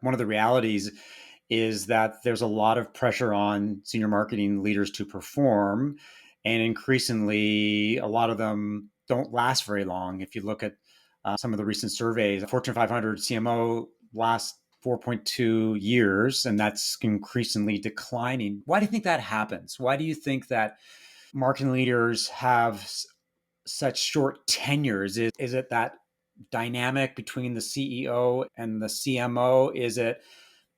One of the realities is that there's a lot of pressure on senior marketing leaders to perform. And increasingly, a lot of them don't last very long. If you look at some of the recent surveys, Fortune 500 CMO lasts 4.2 years, and that's increasingly declining. Why do you think that happens? Why do you think that marketing leaders have such short tenures? Is it that dynamic between the CEO and the CMO? Is it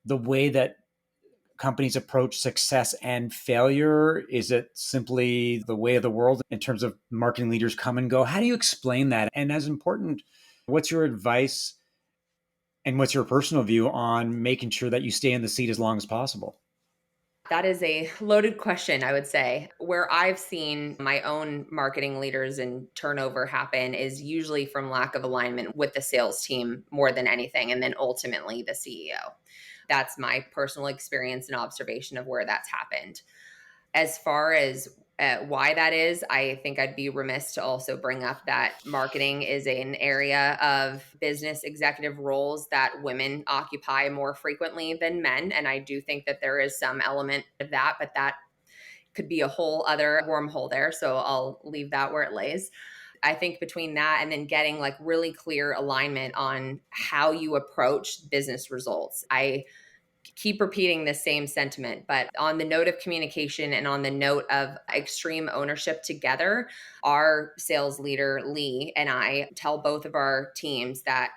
the way that companies approach success and failure? Is it simply the way of the world in terms of marketing leaders come and go? How do you explain that? And as important, what's your advice and what's your personal view on making sure that you stay in the seat as long as possible? That is a loaded question, I would say. Where I've seen my own marketing leaders and turnover happen is usually from lack of alignment with the sales team more than anything, and then ultimately the CEO. That's my personal experience and observation of where that's happened. As far as why that is, I think I'd be remiss to also bring up that marketing is an area of business executive roles that women occupy more frequently than men. And I do think that there is some element of that, but that could be a whole other wormhole there. So I'll leave that where it lays. I think between that and then getting like really clear alignment on how you approach business results. I keep repeating the same sentiment, but on the note of communication and on the note of extreme ownership together, our sales leader, Lee, and I tell both of our teams that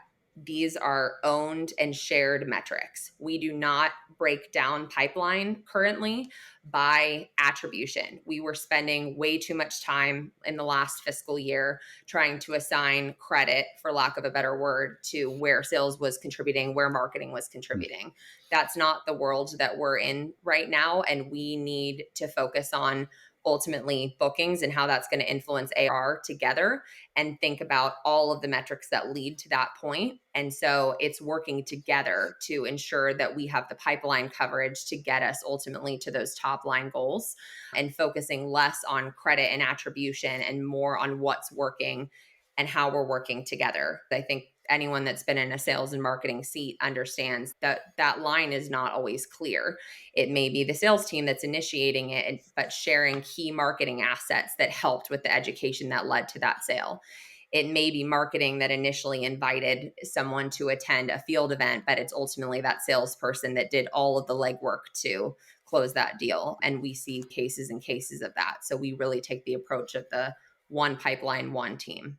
these are owned and shared metrics. We do not break down pipeline currently by attribution. We were spending way too much time in the last fiscal year trying to assign credit, for lack of a better word, to where sales was contributing, where marketing was contributing. That's not the world that we're in right now. And we need to focus on ultimately bookings and how that's going to influence AR together and think about all of the metrics that lead to that point. And so it's working together to ensure that we have the pipeline coverage to get us ultimately to those top line goals and focusing less on credit and attribution and more on what's working and how we're working together. I think anyone that's been in a sales and marketing seat understands that that line is not always clear. It may be the sales team that's initiating it, but sharing key marketing assets that helped with the education that led to that sale. It may be marketing that initially invited someone to attend a field event, but it's ultimately that salesperson that did all of the legwork to close that deal. And we see cases and cases of that. So we really take the approach of the one pipeline, one team.